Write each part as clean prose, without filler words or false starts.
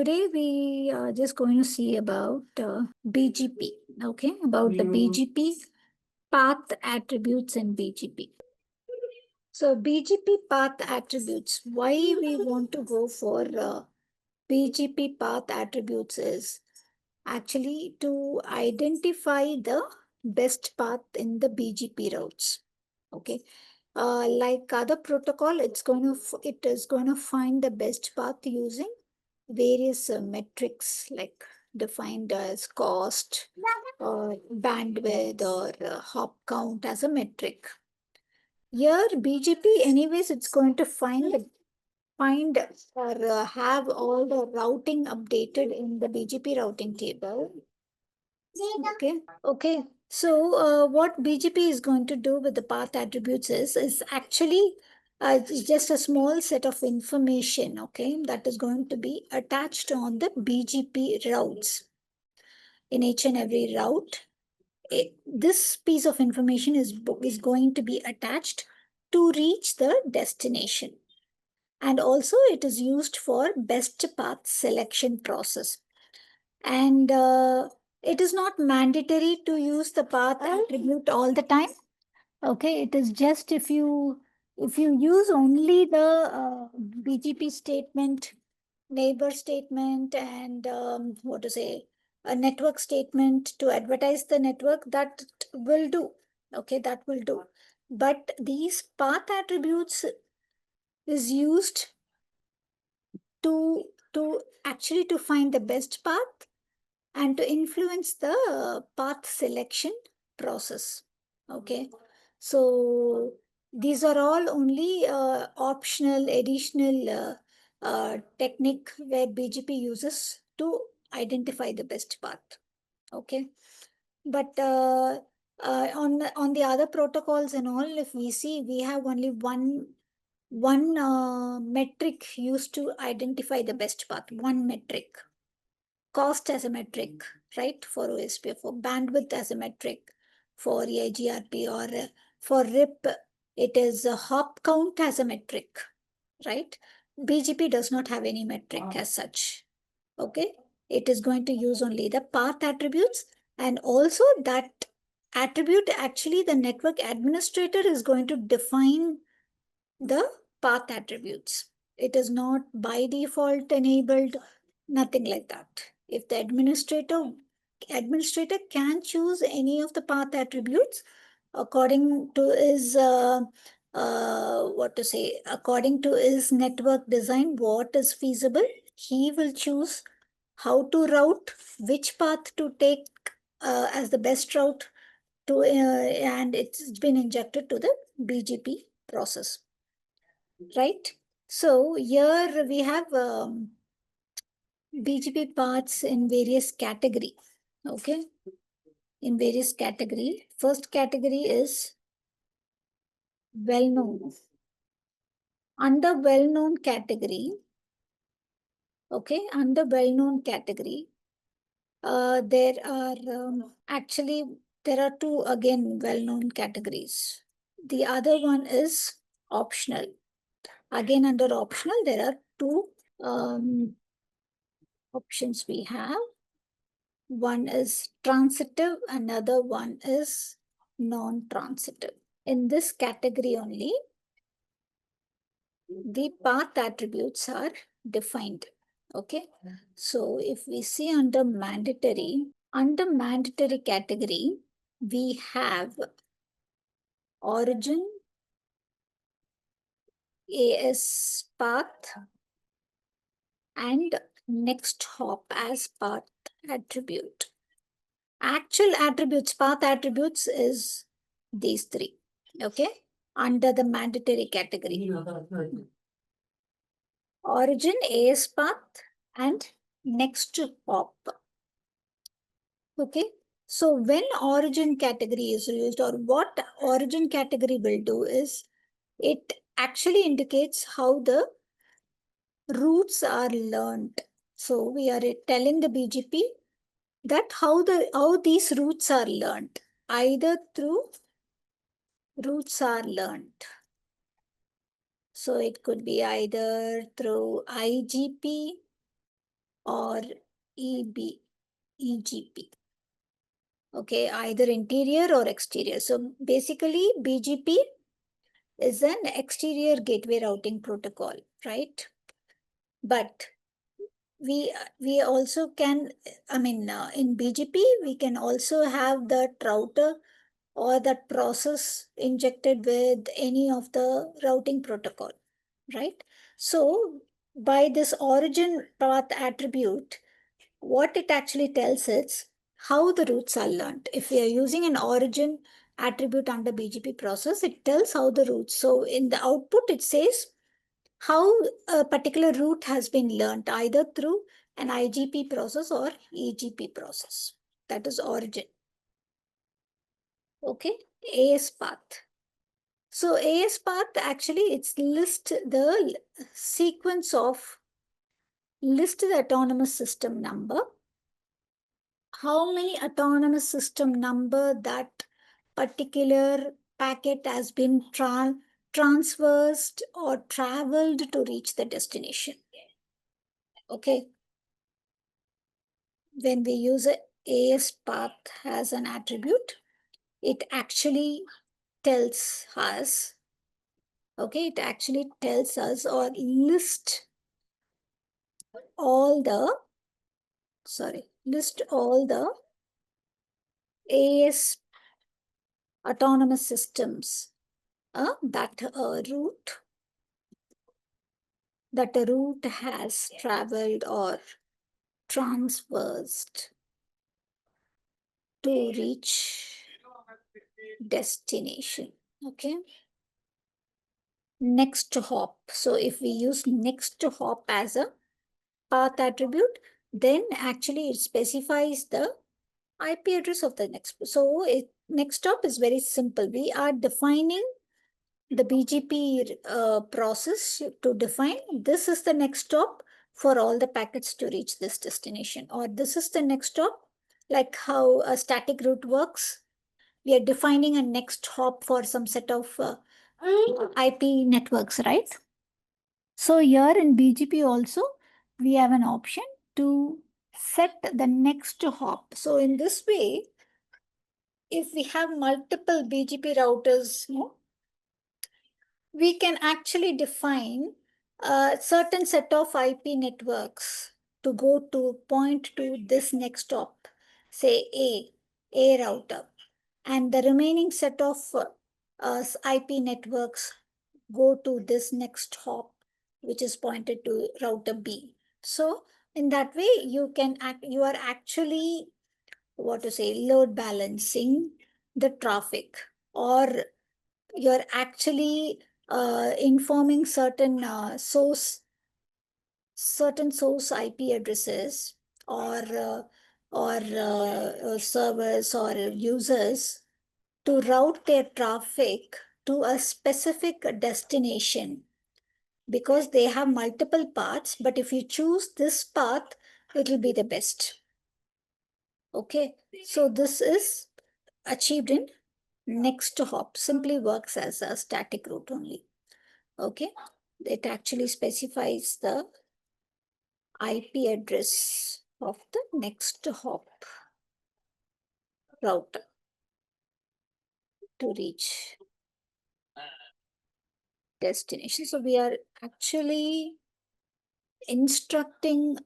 today we are just going to see about BGP, okay, about the BGP path attributes in BGP. So BGP path attributes, why we want to go for BGP path attributes is actually to identify the best path in the BGP routes, okay. Like other protocol, it is going to find the best path using various metrics like defined as cost or bandwidth or hop count as a metric. Here BGP anyways it's going to find or have all the routing updated in the BGP routing table. Okay. So what BGP is going to do with the path attributes is actually just a small set of information, okay, that is going to be attached on the BGP routes. In each and every route, this piece of information is going to be attached to reach the destination. And also it is used for best path selection process. And it is not mandatory to use the path attribute all the time. Okay, it is just if you use only the BGP statement, neighbor statement, and what to say, a network statement to advertise the network, that will do. Okay, that will do. But these path attributes is used to actually to find the best path and to influence the path selection process. Okay, so these are all only optional, additional technique where BGP uses to identify the best path. Okay, but on the other protocols and all, if we see, we have only one metric used to identify the best path. One metric. Cost as a metric, right, for OSPF, for bandwidth as a metric, for EIGRP, or for RIP, it is a hop count as a metric, right? BGP does not have any metric as such, okay? It is going to use only the path attributes, and also that attribute, actually the network administrator is going to define the path attributes. It is not by default enabled, nothing like that. If the administrator can choose any of the path attributes according to his according to his network design, what is feasible, he will choose how to route, which path to take as the best route to, and it's been injected to the BGP process, right? So here we have BGP paths in various category. Okay, in various category. First category is well-known. Under well-known category, okay, under well-known category, there are actually there are two again well-known categories. The other one is optional. Again, under optional, there are two options we have. One is transitive, another one is non-transitive. In this category only, the path attributes are defined. Okay, so if we see under mandatory category, we have origin, AS path, and next hop as path attribute. Actual attributes, path attributes is these three, okay, under the mandatory category. Origin, AS path, and next hop. Okay, so when origin category is used, or what origin category will do is, it actually indicates how the routes are learned. So we are telling the BGP that how these routes are learned, either through routes are learned. So it could be either through IGP, or EGP. Okay, either interior or exterior. So basically, BGP is an exterior gateway routing protocol, right? But we also can, in BGP, we can also have that router or that process injected with any of the routing protocol, right? So by this origin path attribute, what it actually tells is how the routes are learned. If we are using an origin attribute under BGP process, it tells how the routes. So in the output, it says how a particular route has been learned either through an IGP process or EGP process. That is origin. Okay, AS path. So AS path actually it's list the autonomous system number, how many autonomous system number that particular packet has been transversed or traveled to reach the destination. Okay. When we use a AS path as an attribute, it actually tells us, okay, it actually tells us or list all the, list all the AS autonomous systems that a route has traveled or transversed to reach destination. Okay. Next hop. So if we use next hop as a path attribute, then actually it specifies the IP address of the next. So next hop is very simple. We are defining the BGP process to define this is the next stop for all the packets to reach this destination, or this is the next stop, like how a static route works. We are defining a next hop for some set of IP networks, right? So here in BGP also, we have an option to set the next hop. So in this way, if we have multiple BGP routers, we can actually define a certain set of IP networks to go to point to this next hop, say A router, and the remaining set of IP networks go to this next hop, which is pointed to router B. So in that way, you are actually, load balancing the traffic, or you're actually informing certain source IP addresses, or servers or users to route their traffic to a specific destination, because they have multiple paths, but if you choose this path, it will be the best. Okay, so this is achieved in next hop, simply works as a static route only. Okay, it actually specifies the IP address of the next hop router to reach destination. So we are actually instructing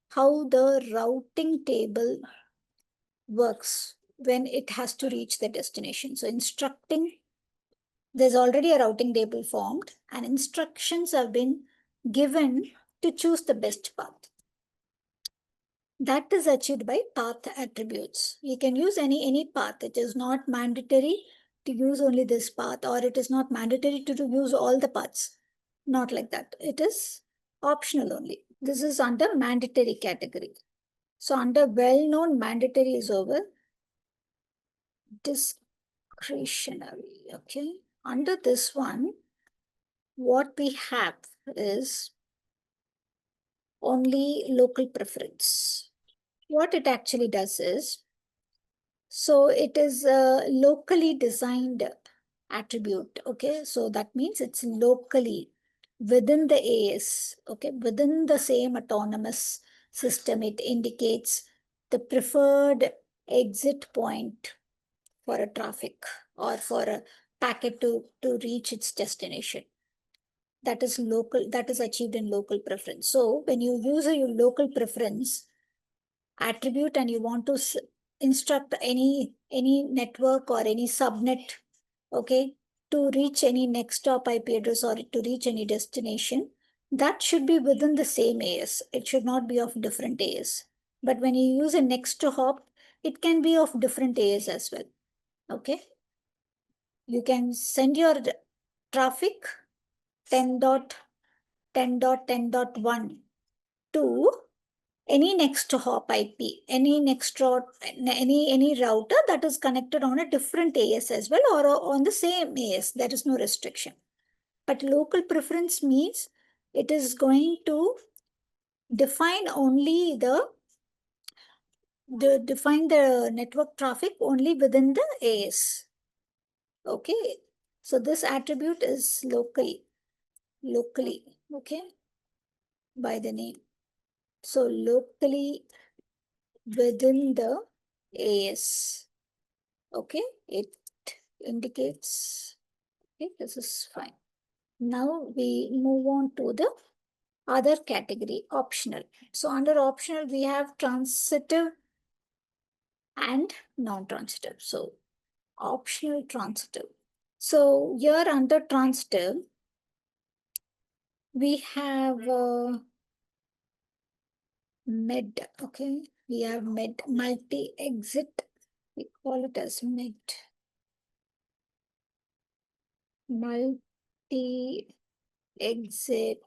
how the routing table works when it has to reach the destination. So there's already a routing table formed and instructions have been given to choose the best path. That is achieved by path attributes. You can use any path. It is not mandatory to use only this path, or it is not mandatory to use all the paths. Not like that. It is optional only. This is under mandatory category. So under well-known, mandatory is over. Discretionary, okay. Under this one, what we have is only local preference. What it actually does is, so it is a locally designed attribute, okay. So that means it's locally within the AS, okay, within the same autonomous system, it indicates the preferred exit point for a traffic or for a packet to reach its destination. That is local, that is achieved in local preference. So when you use a local preference attribute and you want to instruct any network or any subnet, okay, to reach any next stop IP address or to reach any destination, that should be within the same AS. It should not be of different AS. But when you use a next to hop, it can be of different AS as well. Okay. You can send your traffic 10.10.10.1 to any next hop IP, any any router that is connected on a different AS as well or on the same AS. There is no restriction. But local preference means it is going to define only define the network traffic only within the AS. Okay. So this attribute is locally, okay, by the name. So locally within the AS, okay, it indicates, okay, this is fine. Now we move on to the other category, optional. So under optional, we have transitive and non-transitive. So optional transitive. So here under transitive, we have med, okay, we have med multi-exit, we call it as med multi-exit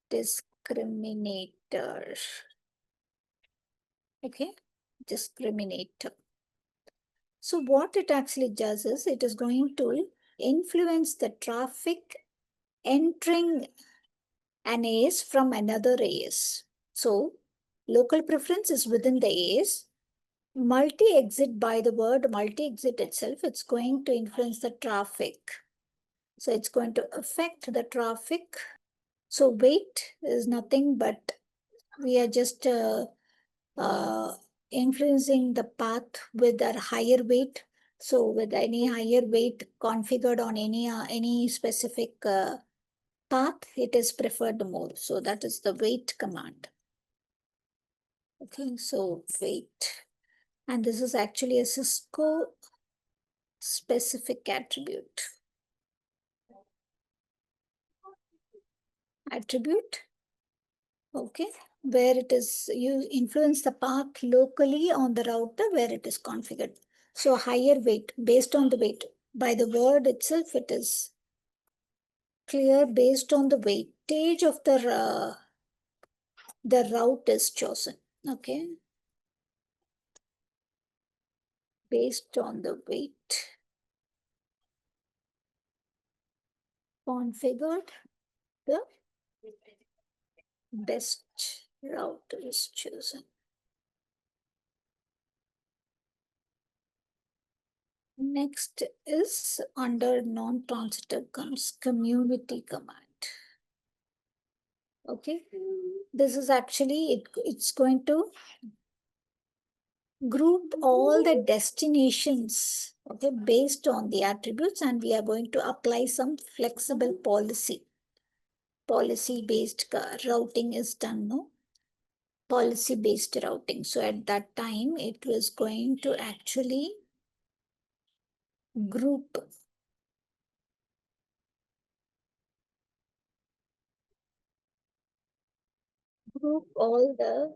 discriminator, okay, discriminator. So what it actually does is it is going to influence the traffic entering an AS from another AS. So local preference is within the AS. Multi-exit, by the word multi-exit itself, it's going to influence the traffic. So it's going to affect the traffic. So weight is nothing but we are just influencing the path with a higher weight. So with any higher weight configured on any specific path, it is preferred more. So that is the weight command. Okay, so weight. And this is actually a Cisco specific attribute. Attribute, okay, where it is, you influence the path locally on the router where it is configured. So higher weight, based on the weight. By the word itself, it is clear based on the weightage of the route is chosen, okay? Based on the weight configured, the best route is chosen. Next is under non-transitive comes community command. Okay, this is actually, it's going to group all the destinations, okay, based on the attributes, and we are going to apply some flexible policy-based routing is done, no? Policy-based routing. So at that time, it was going to actually group all the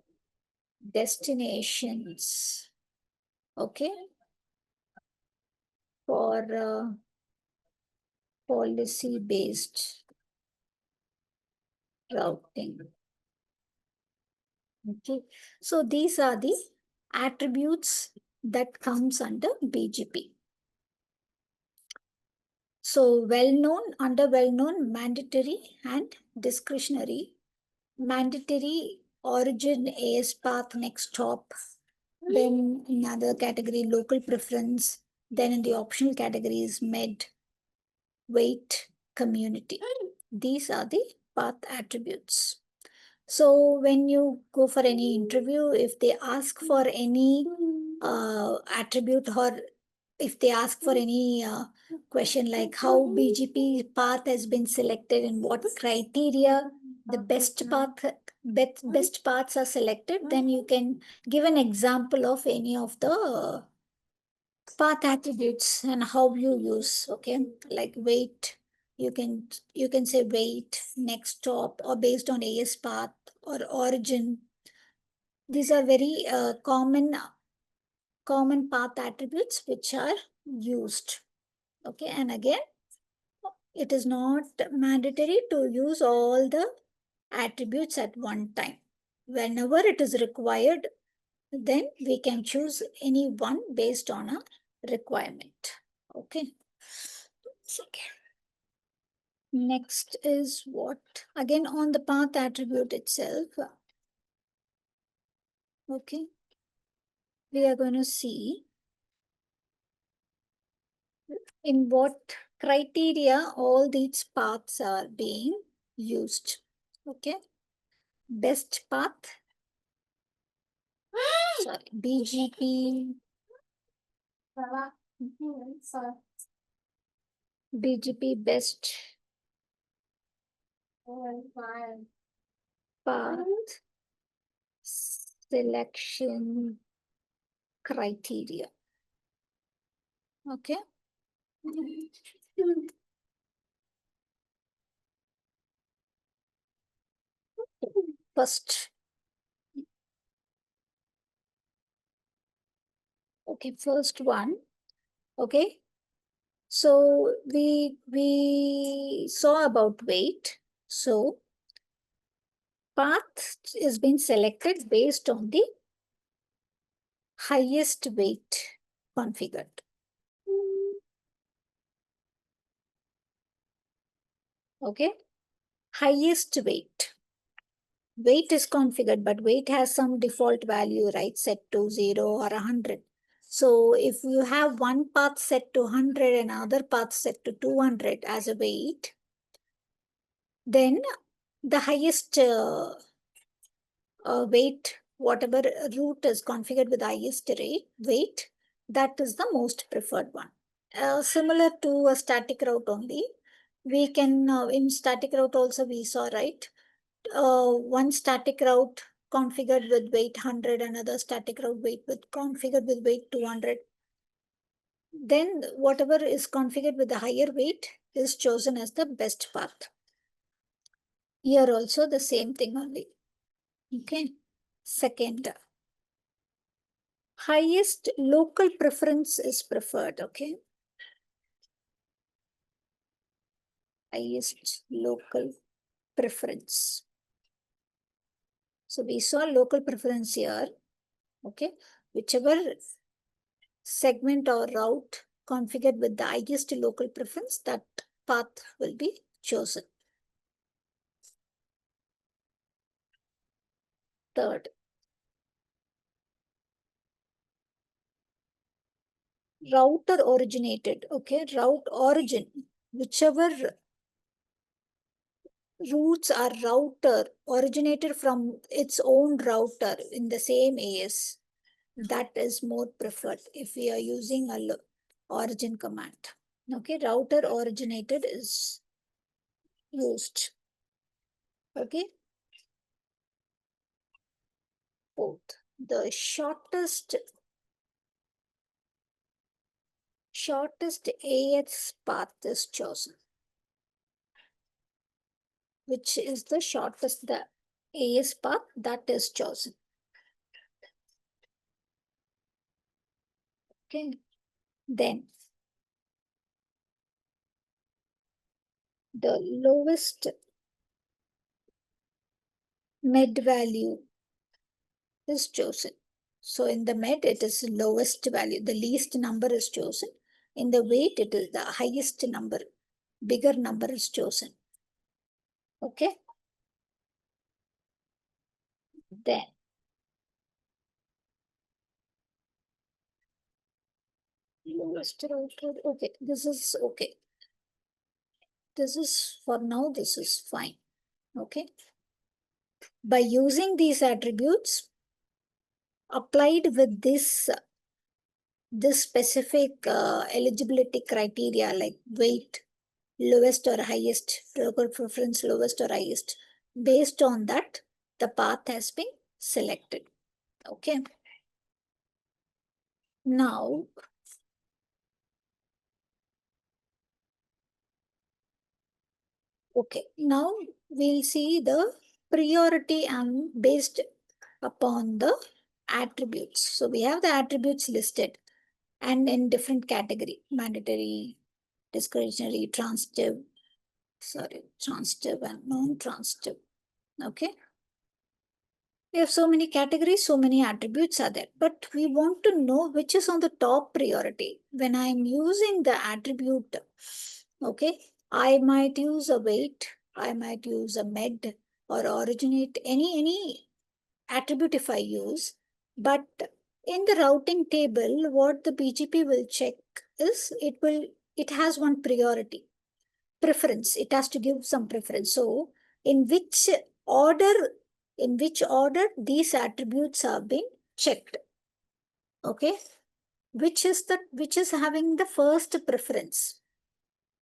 destinations, okay, for policy-based routing. Okay, so these are the attributes that comes under BGP. So well-known, under well-known, mandatory and discretionary. Mandatory, origin, AS path, next hop. Then in other category, local preference. Then in the optional categories, med, weight, community. These are the path attributes. So when you go for any interview, if they ask for any attribute, or if they ask for any question like how BGP path has been selected and what criteria the best paths are selected, then you can give an example of any of the path attributes and how you use. Okay, like weight, you can say weight, next stop, or based on AS path or origin. These are very common path attributes which are used. Okay, and again, it is not mandatory to use all the attributes at one time. Whenever it is required, then we can choose any one based on a requirement. Okay. Okay. Next is what? Again, on the path attribute itself. Okay. We are going to see in what criteria all these paths are being used. Okay. Best path. Sorry. BGP. BGP best path selection criteria. Okay. First, okay, first one. Okay. So we saw about weight. So path is being selected based on the highest weight configured. Okay. Highest weight. Weight is configured, but weight has some default value, right? Set to 0 or 100. So if you have one path set to 100 and another path set to 200 as a weight, then the highest weight, whatever route is configured with the highest weight, that is the most preferred one. Similar to a static route only, we can, in static route also we saw, right? One static route configured with weight 100, another static route configured with weight 200. Then whatever is configured with the higher weight is chosen as the best path. Here also the same thing only. Okay. Second, highest local preference is preferred. Okay. Highest local preference. So we saw local preference here. Okay. Whichever segment or route configured with the highest local preference, that path will be chosen. Third, router originated. Okay, route origin, whichever routes are router originated from its own router in the same AS, that is more preferred if we are using a origin command. Okay, router originated is used. Okay. Both. The shortest AS path is chosen. Which is the shortest, the AS path that is chosen. Okay. Then the lowest med value is chosen. So in the med, it is lowest value. The least number is chosen. In the weight, it is the highest number. Bigger number is chosen. Okay. Then lowest router. Okay. This is okay. this is, for now, this is fine. Okay. By using these attributes applied with this specific eligibility criteria like weight, lowest or highest, local preference, lowest or highest, based on that, the path has been selected. Okay. Now, now we'll see the priority and based upon the attributes. So we have the attributes listed and in different category: mandatory, discretionary, transitive and non-transitive. Okay. We have so many categories, so many attributes are there, but we want to know which is on the top priority. When I'm using the attribute, okay, I might use a weight, I might use a med or originate, any attribute if I use, but in the routing table, what the BGP will check is it has one priority, preference. It has to give some preference. So in which order, these attributes have been checked. Okay. Which is having the first preference.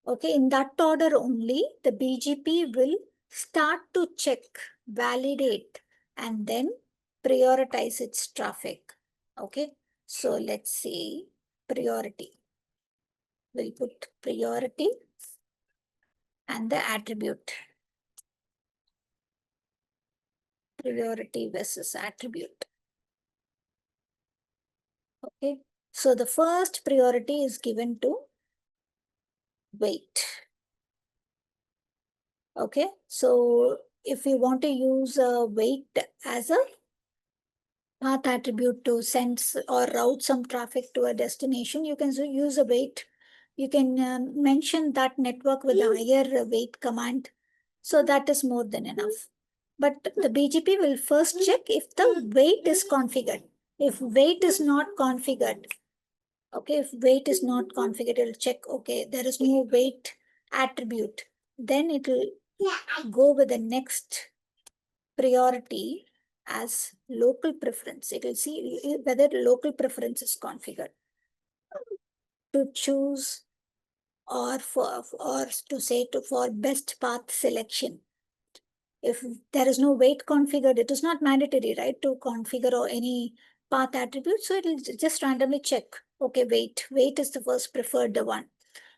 Okay. In that order only, the BGP will start to check, validate, and then prioritize its traffic. Okay. So let's see priority. We'll put priority and the attribute. Priority versus attribute. Okay. So the first priority is given to weight. Okay. So if you want to use weight as a path attribute to send or route some traffic to a destination, you can use a weight. You can mention that network with a higher weight command. So that is more than enough. But the BGP will first check if the weight is configured. If weight is not configured, okay, if weight is not configured, it'll check, okay, there is no weight attribute. Then it will go with the next priority as local preference. It will see whether local preference is configured to choose or to say for best path selection. If there is no weight configured, it is not mandatory, right, to configure or any path attribute. So it will just randomly check. Okay, weight is the first preferred one.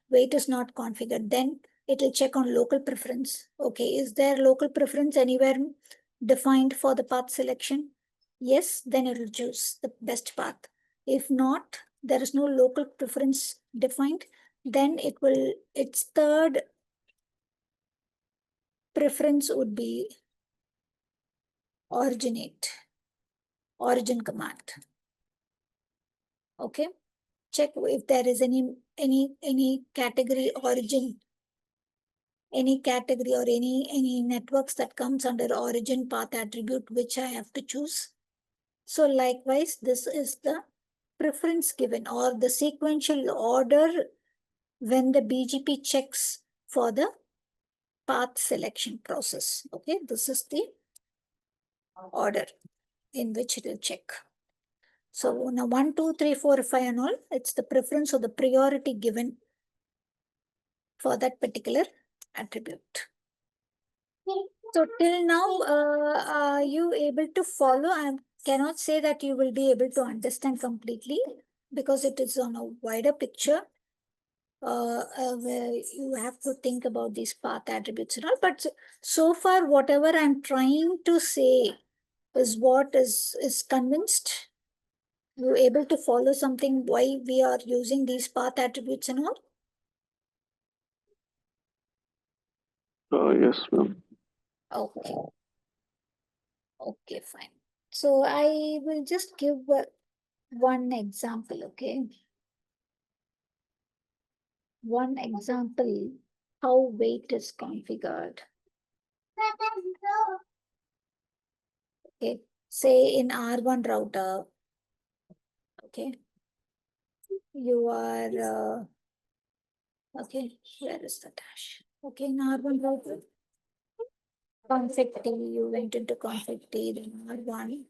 Weight is not configured. Then it will check on local preference. Okay, is there local preference anywhere defined for the path selection? Yes, then it will choose the best path. If not, there is no local preference defined, then its third preference would be origin command. Okay, check if there is any category origin, any category or any networks that comes under origin path attribute which I have to choose. So likewise, this is the preference given or the sequential order when the BGP checks for the path selection process. Okay, this is the order in which it will check. So now 1, 2, 3, 4, 5 and all, it's the preference or the priority given for that particular attribute. So till now, are you able to follow? I cannot say that you will be able to understand completely because it is on a wider picture. Where you have to think about these path attributes and all. But so far, whatever I'm trying to say is what is convinced. You able to follow something why we are using these path attributes and all? Yes, ma'am. Okay. Okay, fine. So I will just give one example, okay? One example how weight is configured. Okay, say in R1 router, okay, you are, okay, where is the dash? Okay, in R1 router, config T, you went into config T, then R1.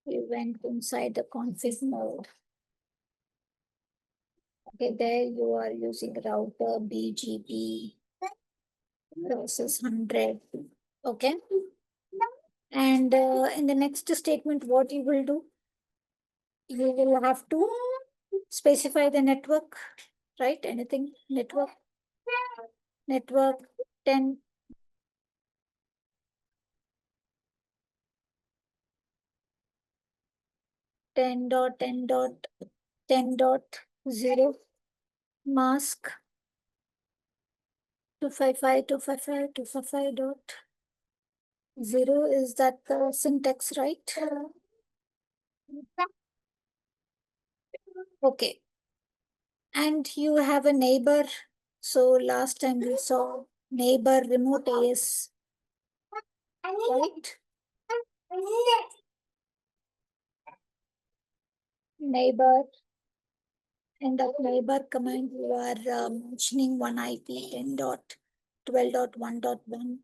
You went inside the config mode. Okay, there you are using router BGP process 100. Okay. And in the next statement, what you will do? You will have to specify the network, right? Anything network 10, 10.10.10.0 mask 255.255.255.0. Is that the syntax, right? Okay. And you have a neighbor. So last time we saw neighbor remote AS, right? Neighbor, end of neighbor command, you are mentioning one IP 10.12.1.1,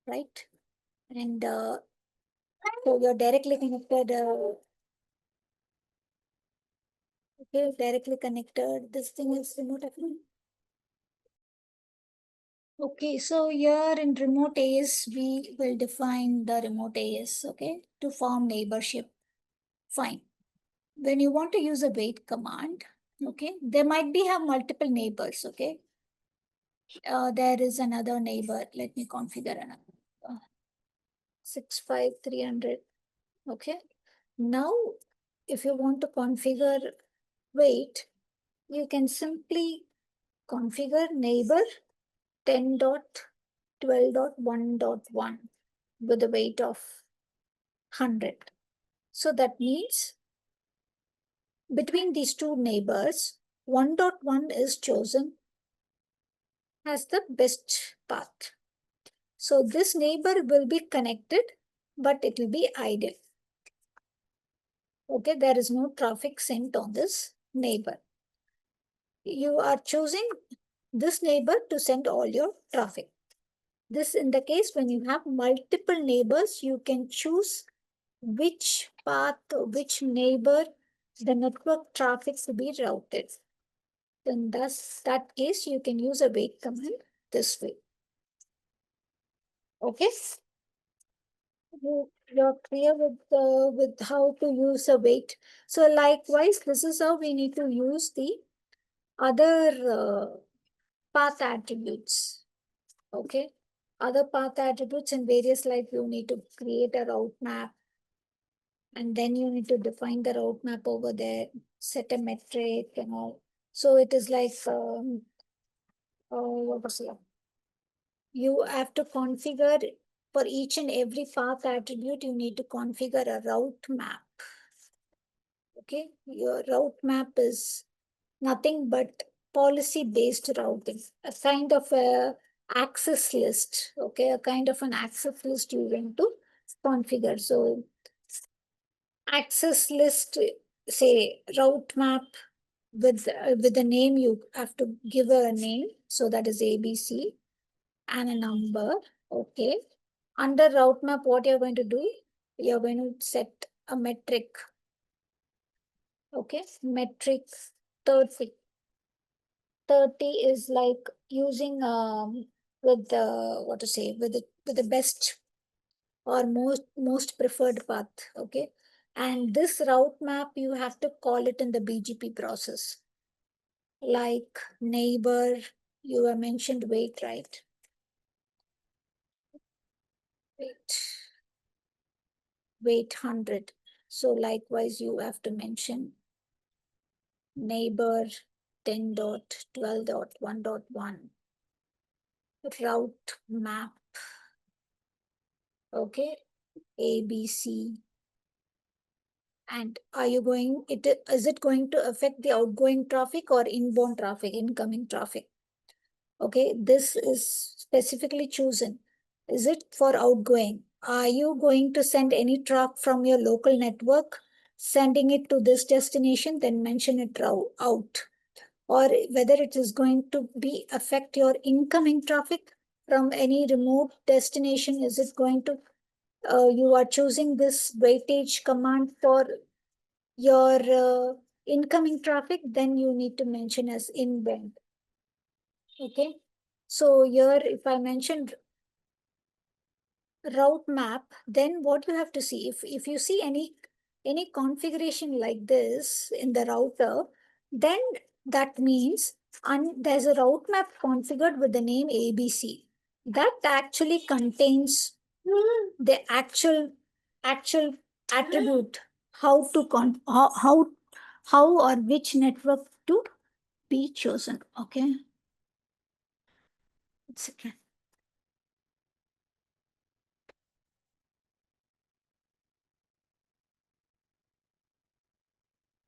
right? And so you're directly connected, okay, directly connected. This thing is remote FM. Okay, so here in remote AS, we will define the remote AS, okay, to form neighborship. Fine. When you want to use a wait command, okay, there might be have multiple neighbors, okay. There is another neighbor. Let me configure another. 65300. Okay. Now, if you want to configure wait, you can simply configure neighbor 10.12.1.1 with a weight of 100. So that means between these two neighbors, 1.1 is chosen as the best path. So this neighbor will be connected, but it will be idle. Okay, there is no traffic sent on this neighbor. You are choosing this neighbor to send all your traffic. This in the case when you have multiple neighbors, you can choose which path, which neighbor the network traffic to be routed. In that case, you can use a wait command this way. Okay. You're clear with how to use a wait. So likewise, this is how we need to use the other path attributes. Okay. Other path attributes in various, like you need to create a route map, and then you need to define the route map over there, set a metric and all. So it is like what was it? You have to configure for each and every path attribute, you need to configure a route map. Okay, your route map is nothing but policy-based routing, a kind of a access list. Okay, a kind of an access list you want to configure. So access list, say route map with a name, you have to give a name. So that is ABC and a number. Okay. Under route map, what you're going to do, you're going to set a metric. Okay, metric 30. 30 is like using with the what to say with the best or most preferred path. Okay, and this route map you have to call it in the BGP process, like neighbor. You have mentioned wait, right? Wait 100. So likewise you have to mention neighbor 10.12.1.1 route map. Okay, ABC. And are you going, is it going to affect the outgoing traffic or inbound traffic, incoming traffic? Okay, this is specifically chosen. Is it for outgoing? Are you going to send any traffic from your local network sending it to this destination, then mention it out. Or whether it is going to be affect your incoming traffic from any remote destination. Is it going to, you are choosing this weightage command for your incoming traffic, then you need to mention as inbound. Okay. So here, if I mentioned route map, then what you have to see, if you see any configuration like this in the router, then that means there's a route map configured with the name ABC that actually contains the actual attribute, how to how or which network to be chosen. Okay, it's okay.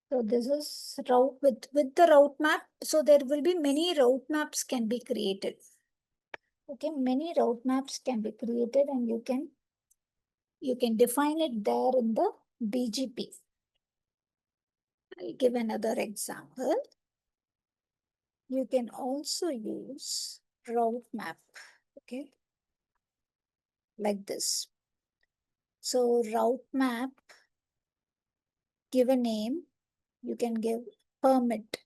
So this is route with the route map. So there will be many route maps can be created. Okay, many route maps can be created, and you can define it there in the BGP. I'll give another example. You can also use route map. Okay, like this. So route map, give a name. You can give permit.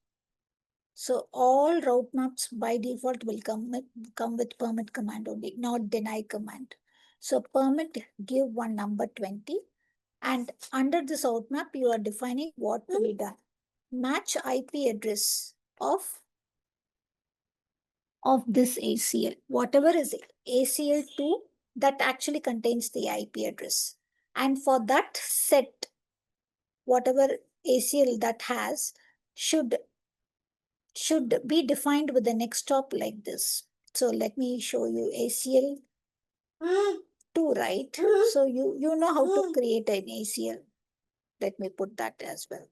So all route maps by default will come with permit command only, not deny command. So permit, give one number 20. And under this route map, you are defining what to be done. Match IP address of this ACL. Whatever is ACL2, that actually contains the IP address. And for that set, whatever ACL that has should be defined with the next stop like this. So let me show you ACL 2, right? So you know how to create an ACL. Let me put that as well.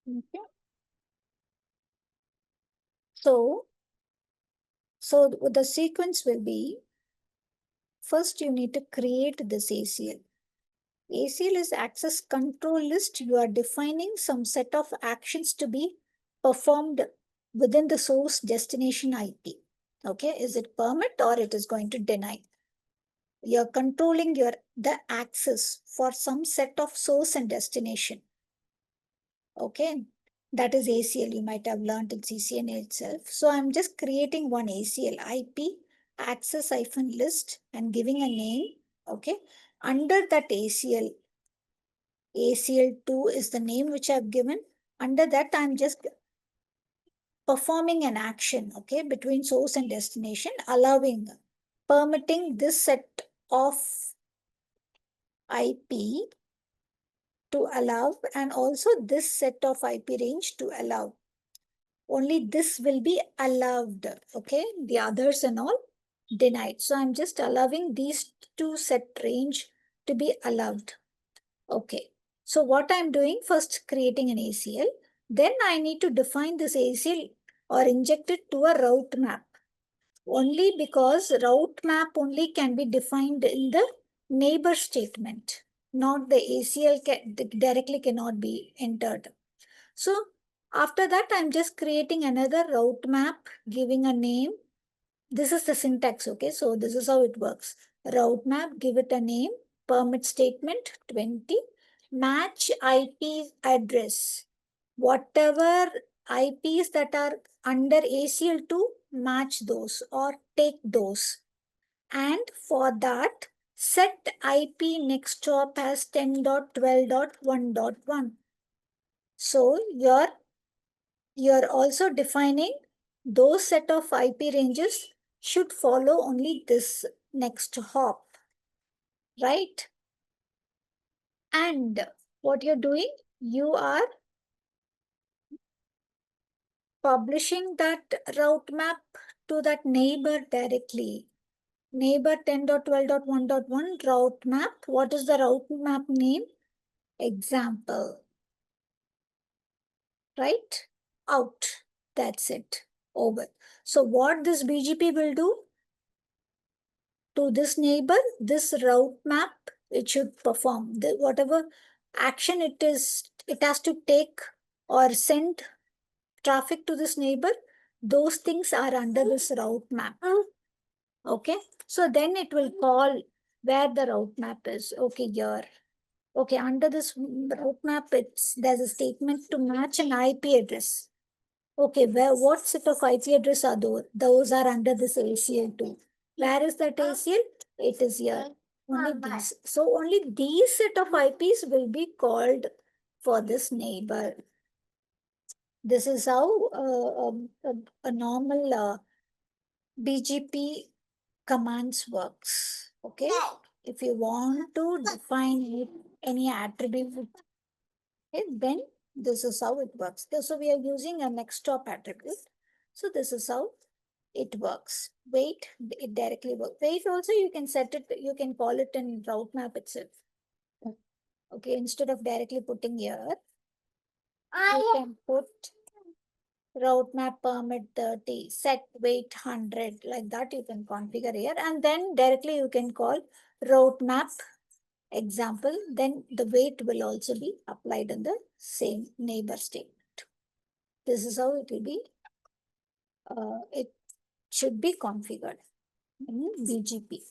Okay. So the sequence will be, first you need to create this ACL. ACL is access control list. You are defining some set of actions to be performed within the source destination IP. Okay, is it permit or it is going to deny? You're controlling the access for some set of source and destination. Okay, that is ACL. You might have learned in CCNA itself. So I'm just creating one ACL, IP access list, and giving a name. Okay, under that ACL2 is the name which I've given. Under that, I'm just performing an action, okay, between source and destination, permitting this set of IP to allow, and also this set of IP range to allow. Only this will be allowed, okay? The others and all denied. So I'm just allowing these two set range to be allowed. Okay. So what I'm doing, first creating an ACL, then I need to define this ACL or inject it to a route map. Only because route map only can be defined in the neighbor statement, not the ACL directly cannot be entered. So after that, I'm just creating another route map, giving a name. This is the syntax, okay? So this is how it works. Route map, give it a name, permit statement 20, match IP address. Whatever IPs that are under ACL2, match those or take those. And for that, set IP next stop as 10.12.1.1. So you're also defining those set of IP ranges should follow only this next hop, right? And what you're doing, you are publishing that route map to that neighbor directly. Neighbor 10.12.1.1 route map. What is the route map name? Example. Right? Out. That's it. Over. So what this BGP will do to this neighbor, this route map, it should perform whatever action it has to take or send traffic to this neighbor. Those things are under this route map. Okay. So then it will call where the route map is. Okay, here. Okay, under this route map, there's a statement to match an IP address. Okay, what set of IP address are those? Those are under this ACL too. Where is that ACL? It is here. Only these. So only these set of IPs will be called for this neighbor. This is how a normal BGP commands works. Okay. If you want to define any attribute, okay, then this is how it works. So we are using a next stop attribute. So this is how it works. Wait, it directly works. Wait also you can set it, you can call it in route map itself. Okay, instead of directly putting here, you can put route map permit 30, set wait 100, like that you can configure here, and then directly you can call route map example, then the wait will also be applied in the same neighbor statement. This is how it will be, it should be configured in BGP.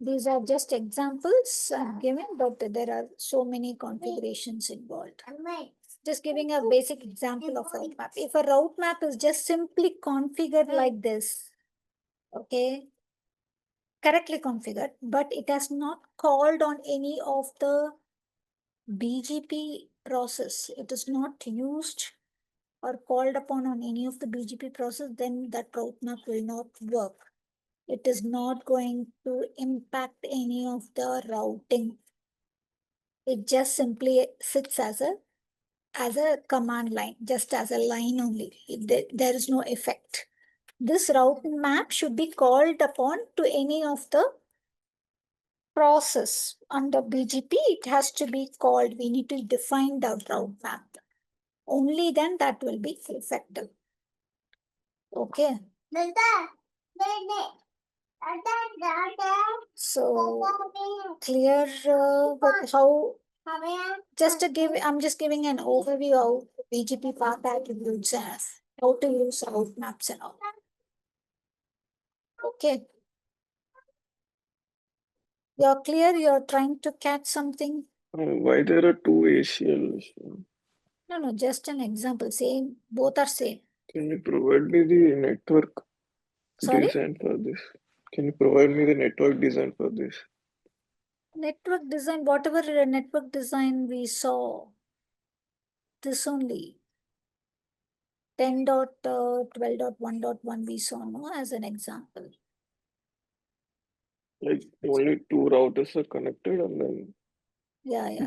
These are just examples I'm giving, but there are so many configurations involved. Just giving a basic example of route map. If a route map is just simply configured like this, okay, correctly configured, but it has not called on any of the BGP process, it is not used or called upon on any of the BGP process, then that route map will not work. It is not going to impact any of the routing. It just simply sits as a command line, just as a line only. There is no effect. This route map should be called upon to any of the process under BGP. It has to be called. We need to define the route map. Only then that will be effective. Okay. So clear with how, I'm just giving an overview of BGP path attributes and how to use route maps and all. Okay. You're clear, you're trying to catch something? Why there are two ACLs? No, just an example. Same, both are same. Can you provide me the network Sorry? design for this? Can you provide me the network design for this? Network design, whatever network design we saw, this only. 10.12.1.1 we saw, no, as an example. Like only two routers are connected and then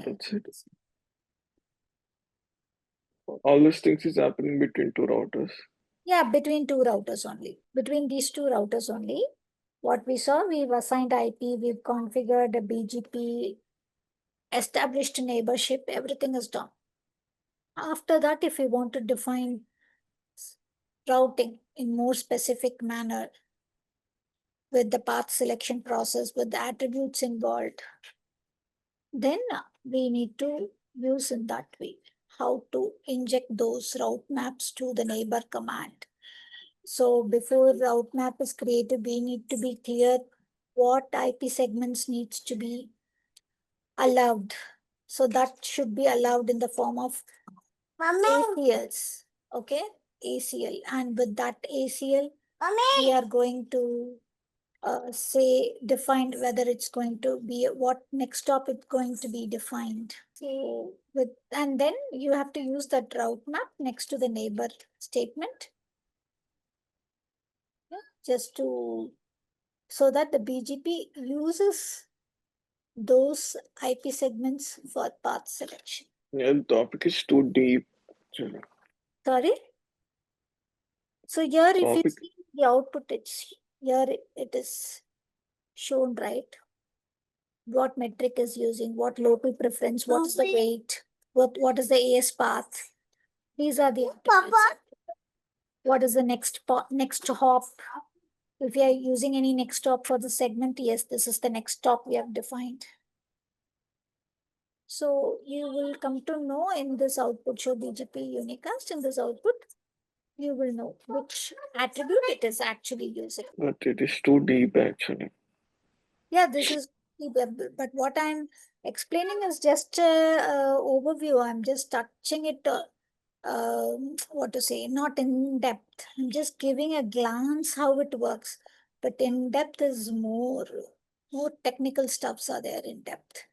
that's it. All these things is happening between two routers. Yeah, between two routers only. Between these two routers only. What we saw, we've assigned IP, we've configured a BGP, established neighborship, everything is done. After that, if we want to define routing in more specific manner with the path selection process, with the attributes involved, then we need to use in that way how to inject those route maps to the neighbor command. So before route map is created, we need to be clear what IP segments needs to be allowed. So that should be allowed in the form of ACLs. Okay, ACL. And with that ACL, we are going to say defined whether it's going to be what next stop it's going to be defined. So and then you have to use that route map next to the neighbor statement. Yeah, just to so that the BGP uses those IP segments for path selection. Yeah, the topic is too deep. Sorry? So here, if you see the output, it's here it is shown, right? What metric is using, what local preference, what is the weight, what is the AS path. These are the attributes. What is the next hop? If we are using any next hop for the segment, yes, this is the next hop we have defined. So you will come to know in this output, show BGP unicast, in this output, you will know which attribute it is actually using. But it is too deep actually. Yeah, this is, but what I'm explaining is just overview. I'm just touching it, what to say, not in depth. I'm just giving a glance how it works. But in depth is more technical stuffs are there in depth.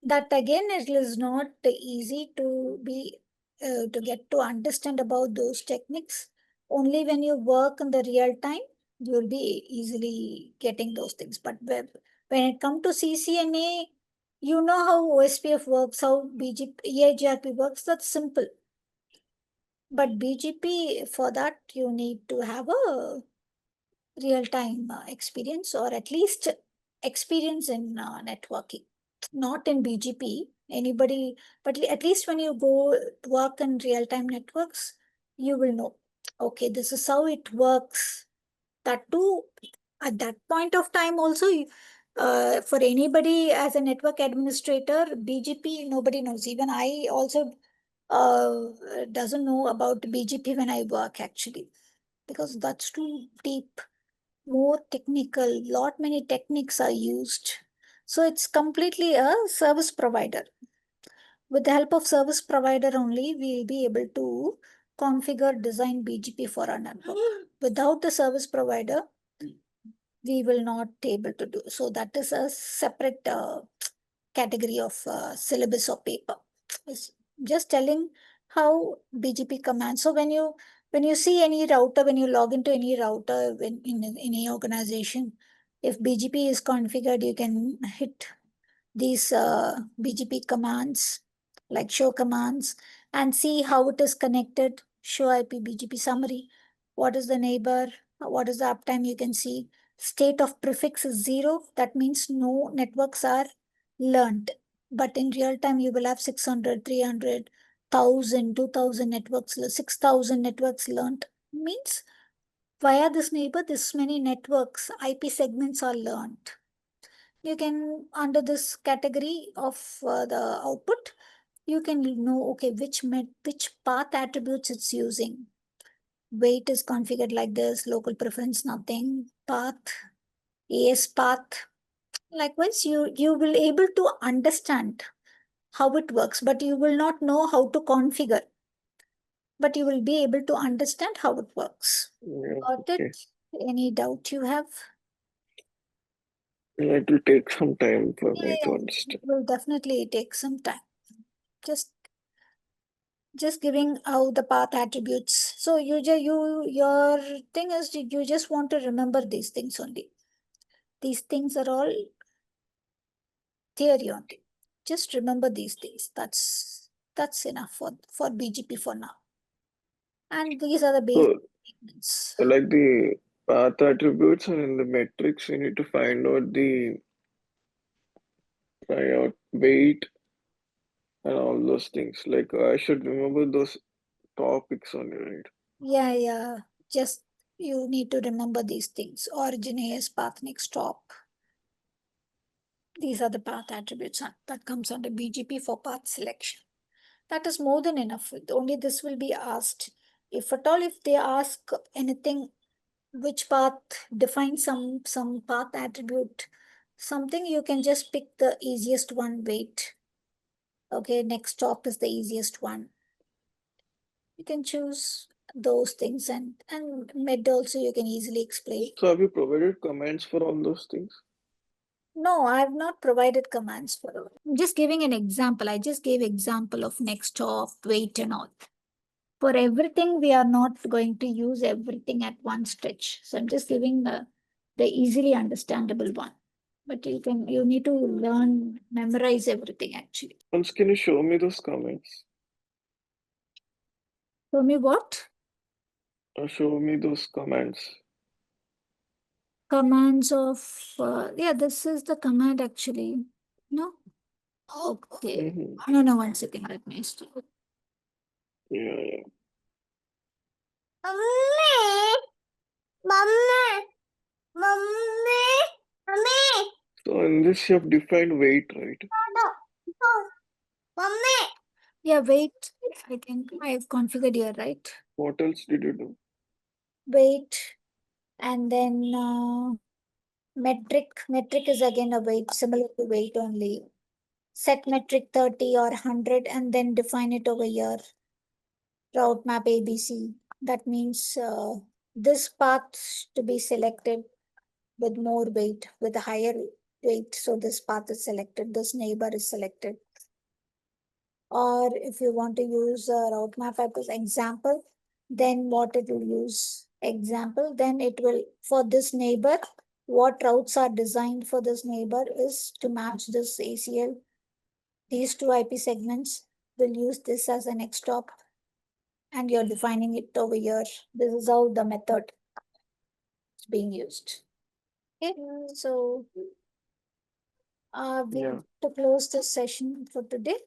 That again, it is not easy to be to get to understand about those techniques. Only when you work in the real time, you'll be easily getting those things. But when it comes to CCNA, you know how OSPF works, how EIGRP works, that's simple. But BGP, for that, you need to have a real-time experience, or at least experience in networking, not in BGP. Anybody, but at least when you go work in real-time networks, you will know, okay, this is how it works. That too, at that point of time also, for anybody as a network administrator, BGP, nobody knows. Even I also doesn't know about BGP when I work actually, because that's too deep, more technical, lot many techniques are used. So it's completely a service provider. With the help of service provider only, we'll be able to configure, design BGP for our network. Without the service provider, we will not able to do. So that is a separate category of syllabus or paper. It's just telling how BGP commands. So when you see any router, when you log into any router in any organization, if BGP is configured, you can hit these BGP commands, like show commands, and see how it is connected. Show IP BGP summary. What is the neighbor? What is the uptime? You can see state of prefix is 0. That means no networks are learned. But in real time, you will have 600, 300, 1,000, 2,000 networks, 6,000 networks learned. Means via this neighbor, this many networks, IP segments are learned. You can, under this category of the output, you can know, okay, which path attributes it's using. Weight is configured like this, local preference, nothing, path, AS path. Likewise, you will able to understand how it works, but you will not know how to configure. But you will be able to understand how it works. Yeah, Got it? Any doubt you have? it will take some time for me to Yeah, understand. it will definitely take some time. Just giving out the path attributes. So your thing is you just want to remember these things only. These things are all theory only. Just remember these things. That's enough for BGP for now. And these are the basic So, statements. like the path attributes and in the metrics, you need to find out the weight and all those things. Like I should remember those topics only, right? Yeah. Just you need to remember these things. Origin, AS, path, next stop. These are the path attributes that comes under BGP for path selection. That is more than enough. Only this will be asked. If at all, if they ask anything, which path, define some path attribute, something, you can just pick the easiest one, weight. Okay, next stop is the easiest one. You can choose those things, and med also you can easily explain. So have you provided commands for all those things? No, I have not provided commands for it. I'm just giving an example. I just gave example of next stop, weight and all. For everything, we are not going to use everything at one stretch. So I'm just giving the easily understandable one. But you need to learn, memorize everything actually. Once can you show me those comments? Show me what? Show me those commands. Commands of, yeah, this is the command actually. No? Okay. Mm-hmm. No, 1 second, let me start. Yeah, yeah. Mummy, mummy, mummy, mummy, So in this you have defined wait, right? mummy. Yeah, wait. I think I've configured here, right? What else did you do? Wait, and then metric. Metric is again a wait, similar to wait only. Set metric 30 or 100 and then define it over here. Route map ABC. That means this path to be selected with more weight, with a higher weight. So this path is selected, this neighbor is selected. Or if you want to use a route map as example, then what it will use example, then it will, for this neighbor, what routes are designed for this neighbor is to match this ACL. These two IP segments will use this as an next stop and you're defining it over here. This is how the method is being used. Okay, so we Yeah. have to close this session for today.